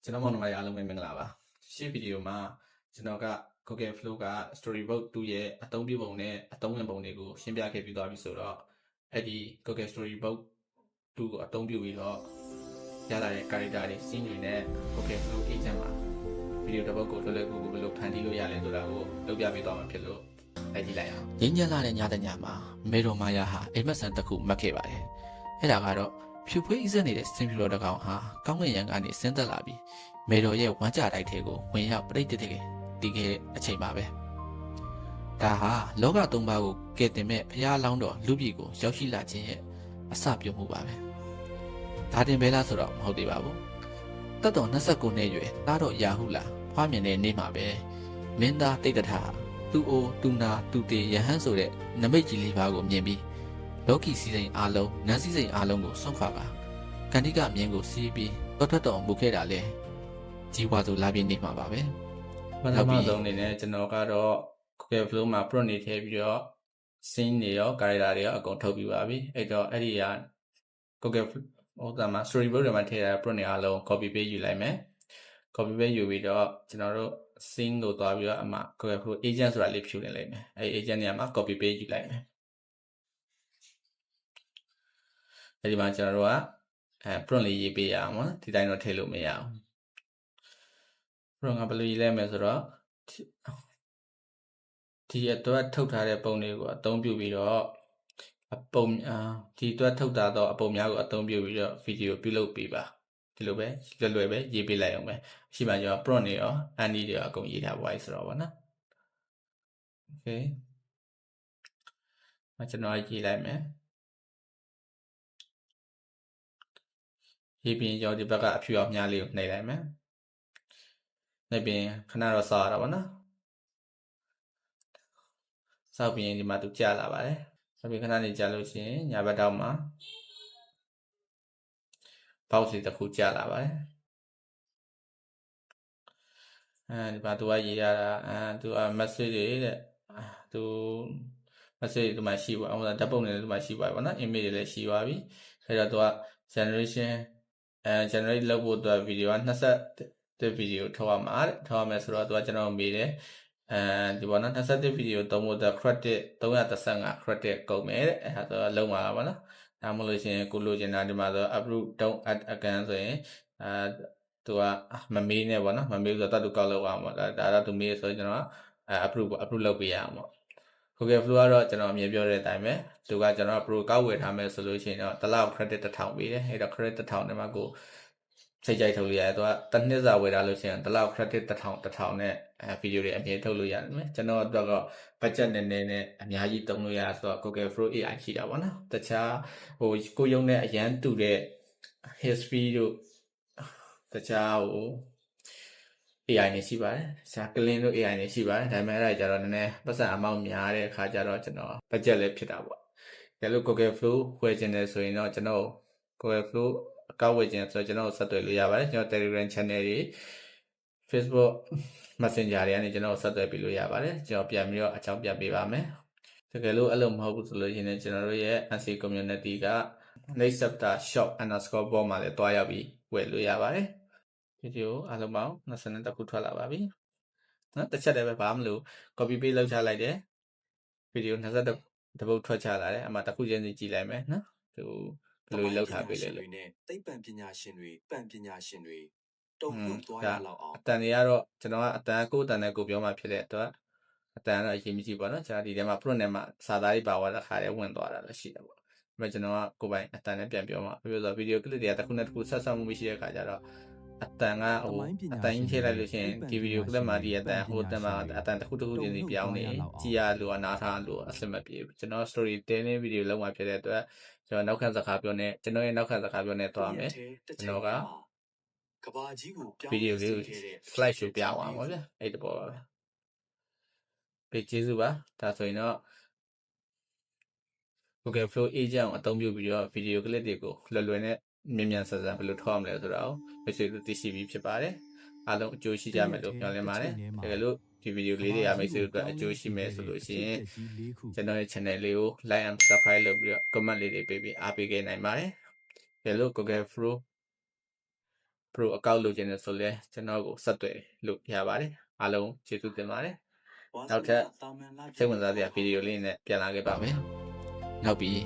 ကျွန်တော်မောင်နှမရအားလုံးပဲမင်္ဂလာပါရှေ့ဗီဒီယိုမှာကျွန်တော်က Google Flow က Storybook 2ရဲ့အသုံးပြုပုံနဲ့အသုံးဝင်ပုံတွေကိုရှင်းပြခဲ့ပြီးသွားပြီဆိုတော့အဲ့ဒီ Google Storybook 2ကိုအသုံးပြုပြီးတော့ရလာတဲ့ character တွေ scene တွေနဲ့ Google Flow agent မှာဗီဒီယိုတစ်ပုဒ်ကိုလွယ်လွယ်ကူကူဘယ်လိုဖန်တီးလို့ရလဲဆိုတာကိုလုပ်ပြပေးသွားမှာဖြစ်လို့လိုက်ကြည့်လိုက်အောင်ငင်းညက်လာတဲ့ညတညမှာမေတော်မာယာဟာအိမ်မက်ဆန်တစ်ခုမှတ်ခဲ့ပါတယ်အဲ့ဒါကတော့ဖြူဖွေးအစက်နေတဲ့စင်ပြူတော်တစ်ကောင်ဟာကောင်းကင်ရံကနေဆင်းသက်လာပြီးမေတော်ရဲ့ဝမ်းကြတိုက်ထဲကိုဝင်ရောက်ပြိတ္တိခဲ့တီးခဲ့တဲ့အချိန်ပါပဲဒါဟာလောကသုံးပါးကိုကယ်တင်မဲ့ဘုရားလောင်းတော်လူပြည်ကိုရောက်ရှိလာခြင်းရဲ့အစပြုမှုပါပဲဒါတင်ပဲလားဆိုတော့မဟုတ်သေးပါဘူးတတ်တော်29နှစ်ရွယ်သားတော်ရာဟုလာဖွားမြင်တဲ့နေ့မှာပဲမင်းသားတိတ်တထသူ့အိုသူနာသူတေယဟန်ဆိုတဲ့နမိတ်ကြီးလေးပါးကိုမြင်ပြီးလောကီစီစိန်အားလုံးနန်းစီစိန်အားလုံးကိုဆုံးခွာပါကန္တိကမြင်းကိုစီးပြီးတော်ထွက်တော်မူခဲ့တာလေကြီးပွားဆိုလာပြင်းနေမှာပါပဲပထမဆုံးအနေနဲ့ကျွန်တော်ကတော့ Google Flow မှာ prompt နေထည့်ပြီးတော့ scene တွေရော character တွေရောအကုန်ထုတ်ပြီးပါပြီအဲ့တော့အဲ့ဒီက Google ဟိုတာမှာ Storybook တွေမှာထည့်ထားတဲ့ prompt တွေအားလုံး copy paste ယူလိုက်မယ် copy paste ယူပြီးတော့ကျွန်တော်တို့ scene ကိုသွားပြီးတော့အမှ Google Flow agent ဆိုတာလေးဖြူနေလိုက်မယ်အဲ့ agent နေရာမှာ copy paste ယူလိုက်မယ်အဲ့ဒီမှာကျွန်တော်တို့ကprompt လေးရေးပေးရအောင်နော်ဒီတိုင်းတော့ထည့်လို့မရအောင် prompt ကဘယ်လိုရေးလိုက်မလဲဆိုတော့ဒီအတွက်ထုတ်ထားတဲ့ပုံတွေကိုအသုံးပြုပြီးတော့အပုံဒီအတွက်ထုတ်ထားသောအပုံများကိုအသုံးပြုပြီးတော့ဗီဒီယိုပြုလုပ်ပေးပါဒီလိုပဲလွယ်ပဲရေးပေးလိုက်အောင်ပဲရှိမှကျွန်တော် prompt တွေရော anti တွေရောအကုန်ရေးထားပါဆိုတော့ဗောနော် okay ကျွန်တော်ရေးလိုက်မယ်ရေးပြီးရောဒီဘက်ကအဖြူအောင်မြားလေးကိုနှိပ်လိုက်မယ်နှိပ်ပြီးခဏတော့စောရတာဗောနော်စောက်ပြီးဒီမှာသူကြာလာပါတယ်စောက်ပြီးခဏနေကြာလို့ရှိရင်ညာဘက်တောက်မှာဘောက်စီတစ်ခုကြာလာပါတယ်ဒီမှာသူကရေးရတာသူက message တွေတဲ့သူ message ဒီမှာရှိပါဟိုဓာတ်ပုံတွေဒီမှာရှိပါဗောနော် image တွေလည်းရှိပါပြီအဲ့တော့သူက generation generate လုပ်ဖို့အတွက်ဗီဒီယိုက21ဗီဒီယိုထုတ်ရမှာတဲ့ထုတ်ရမယ်ဆိုတော့သူကကျွန်တော်မေးတယ်ဒီပေါ်နော်21ဗီဒီယိုသုံးဖို့အတွက် credit 335 credit ကုန်မယ်တဲ့အဲ့ဒါဆိုတော့လုံးပါပါနော်ဒါမှမဟုတ်လို့ရှိရင်ကိုလိုချင်တာဒီမှာဆို approve don't add again ဆိုရင်သူကမမေးနဲ့ပေါ့နော်မမေးဆိုတော့တတ်သူကောက်လောက်အောင်ပေါ့ဒါတော့သူမေးဆိုတော့ကျွန်တော်approve လုပ်ပေးရအောင်ပေါ့ Google Flow ကတော့ကျွန်တော်အမြင်ပြောတဲ့အတိုင်းပဲသူကကျွန်တော် pro ကောက်ဝယ်ထားမယ်ဆိုလို့ရှိရင်တော့တစ်လောက် credit 1000ပေးတယ်အဲ့တော့ credit 1000နဲ့မှကိုစိတ်ကြိုက်ထုတ်လို့ရတယ်သူကတစ်နှစ်စာဝယ်ထားလို့ရှိရင်တစ်လောက် credit 1000နဲ့ဗီဒီယိုတွေအမြင်ထုတ်လို့ရတယ်မယ်ကျွန်တော်အတွက်တော့ budget နည်းနည်းနဲ့အများကြီးသုံးလို့ရဆိုတော့ Google Flow AI ရှိတာပေါ့နော်တခြားဟိုကိုရုံနဲ့အရန်တူတဲ့ history တို့တခြားဟိုAI နေရှိပါတယ်။ဆရာကလင်းတို့ AI နေရှိပါတယ်။ဒါပေမဲ့အဲ့ဒါကြတော့နည်းနည်းပတ်စံအမောက်များတဲ့အခါကျတော့ကျွန်တော် budget လည်းဖြစ်တာပေါ့။ဒါလို့ Google Flow ဝယ်ချင်တယ်ဆိုရင်တော့ကျွန်တော် Google Flow အကောင့်ဝယ်ချင်ဆိုတော့ကျွန်တော်ဆက်သွယ်လို့ရပါတယ်။ကျွန်တော် Telegram Channel တွေ Facebook Messenger တွေကနေကျွန်တော်ဆက်သွယ်ပြီးလို့ရပါတယ်။ကျွန်တော်ပြန်ပြီးတော့အကြောင်းပြပေးပါမယ်။တကယ်လို့အဲ့လိုမဟုတ်ဘူးဆိုလို့ရှိရင်ကျွန်တော်တို့ရဲ့ NC Community က Next Chapter Shop _ ပေါ်မှာလည်းတွားရောက်ပြီးဝယ်လို့ရပါတယ်။ဗီဒီယိုအားလုံးပေါင်း21ခုထွက်လာပါပြီနော်တစ်ချက်တည်းပဲဘာမှမလို့ copy paste လုပ်ချလိုက်တယ်ဗီဒီယို21တပုတ်ထွက်ချလာတယ်အမှတစ်ခုချင်းစီကြည့်လိုက်မယ်နော်သူဘယ်လိုလုပ်ထားပေးလဲလို့သိပ္ပံပညာရှင်တွေပံပညာရှင်တွေတုံ့လုံသွားရလောက်အောင်အတန်တွေကတော့ကျွန်တော်ကအတန်ကိုယ်အတန်နဲ့ကိုပြောမှဖြစ်တဲ့အတွက်အတန်ကတော့အရင်မကြည့်ပါနော်ကျွန်တော်ဒီထဲမှာ prompt နဲ့မှစာသားကြီးပါသွားတဲ့ခါလေးဝင်သွားတာလည်းရှိတယ်ပေါ့ဒါပေမဲ့ကျွန်တော်ကကိုယ်ပိုင်အတန်နဲ့ပြန်ပြောမှပြောဆိုဗီဒီယိုကလစ်တွေကတစ်ခုနဲ့တစ်ခုဆက်ဆက်မှုမရှိတဲ့ခါကျတော့အတန်ကဟိုအတန်ကြီးထည့်လိုက်လို့ရှိရင်ဒီဗီဒီယိုကလစ်မှာဒီအတန်ဟိုတန်မှာအတန်တစ်ခုတစ်ခုချင်းစီပြောင်းနေကြည်ရလို့နားထားလို့အဆင်မပြေဘူးကျွန်တော် story telling ဗီဒီယိုလောက်မှဖြစ်တဲ့အတွက်ကျွန်တော်နောက်ခံစကားပြောနေကျွန်တော်ရဲ့နောက်ခံစကားပြောနေသွားမယ်ကျွန်တော်ကကဘာကြီးကိုပြောင်းဗီဒီယိုလေးကို slide show ပြအောင်ပါဗျာအဲ့တပေါ်ပါပဲပေးကျေးဇူးပါဒါဆိုရင်တော့ Google Flow agent ကိုအသုံးပြုပြီးတော့ဗီဒီယိုကလစ်တွေကိုလွယ်လွယ်နဲ့မြန်ဆန်ဆန်ဘယ်လိုထုတ်ရမလဲဆိုတာကိုမိတ်ဆွေတို့သိရှိပြီးဖြစ်ပါတယ်အားလုံးအကျိုးရှိကြမယ်လို့မျှော်လင့်ပါတယ်တကယ်လို့ဒီဗီဒီယိုလေးတွေကမိတ်ဆွေတို့အတွက်အကျိုးရှိမယ်ဆိုလို့ရှိရင်ကျွန်တော်ရဲ့ channel လေးကို like and subscribe လုပ်ပြီးတော့ comment လေးတွေပေးပြီးအားပေးခဲ့နိုင်ပါတယ်တကယ်လို့ Google Flow pro အကောက်လုပ်ခြင်းနဲ့ဆိုလဲကျွန်တော်ကိုဆက်သွယ်လို့ရပါတယ်အားလုံးကျေးဇူးတင်ပါတယ် ဝါ နောက် စ ထပ် နာတာမန်လာ စိတ်ဝင်စားစရာဗီဒီယိုလေးနဲ့ပြန်လာခဲ့ပါမယ် နောက်ပြီး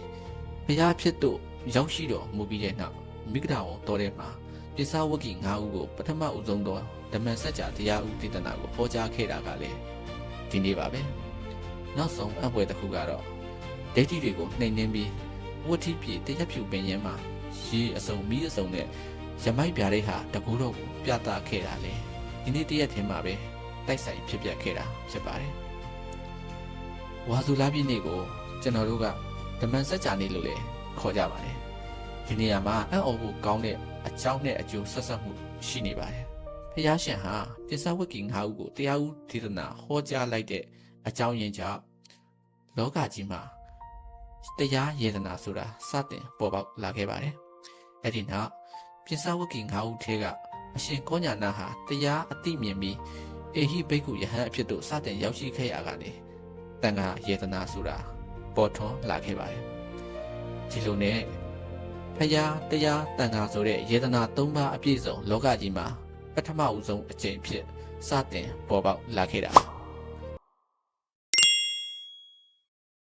ဖျားဖြစ်တို့ရောက်ရှိတော်မူပြီးတဲ့နောက်မိဂဒဝန်တော်ထဲမှာပိဿဝဂ္ဂီ9ဦးကိုပထမဦးဆုံးသောဓမ္မစကြာတရားဥဒေသနာကိုဟောကြားခဲ့တာကလည်းဒီနေ့ပါပဲနောက်ဆုံးအပွဲတစ်ခုကတော့ဒိဋ္ဌိတွေကိုနှိမ်နှင်းပြီးဝဋ္ဌိပြည့်တရားဖြူပင်ရင်းမှာရေအစုံမီးအစုံနဲ့ရမိုက်ပြားလေးဟာတကူတော့ကိုပြသခဲ့တာလေဒီနေ့တရက်ထင်းမှာပဲတိုက်ဆိုင်ဖြစ်ပြခဲ့တာဖြစ်ပါတယ်ဝါဇူလာပြည့်နေ့ကိုကျွန်တော်တို့ကဓမ္မစကြာနေ့လို့လည်းခေါ်ကြပါတယ်ဒီနေရာမှာအံ့ဩဖို့ကောင်းတဲ့အကြောင်းနဲ့အကျိုးဆက်ဆက်မှုရှိနေပါတယ်ဖျားရှင်ဟာပိဿဝဂ္ဂီ9ဦးကိုတရားဥဒေသနာဟောကြားလိုက်တဲ့အကြောင်းရင်းကြောင့်လောကကြီးမှာတရားယေဒနာဆိုတာစတင်ပေါ်ပေါက်လာခဲ့ပါတယ်အဲ့ဒီနောက်ပိဿဝဂ္ဂီ9ဦးထဲကအရှင်ကောညာနာဟာတရားအသိမြင်ပြီးအေဟိဘိက္ခုယဟန်အဖြစ်သို့စတင်ရောက်ရှိခဲ့ရကနေတန်ခါယေဒနာဆိုတာပေါ်ထွန်းလာခဲ့ပါတယ်ဒီလိုနဲ့ဖယားတရားတန်ခါဆိုတဲ့ယေဒနာ၃ပါးအပြည့်စုံလောကကြီးမှာပထမဦးဆုံးအကြိမ်ဖြစ်စတင်ပေါ်ပေါက်လာခဲ့တာ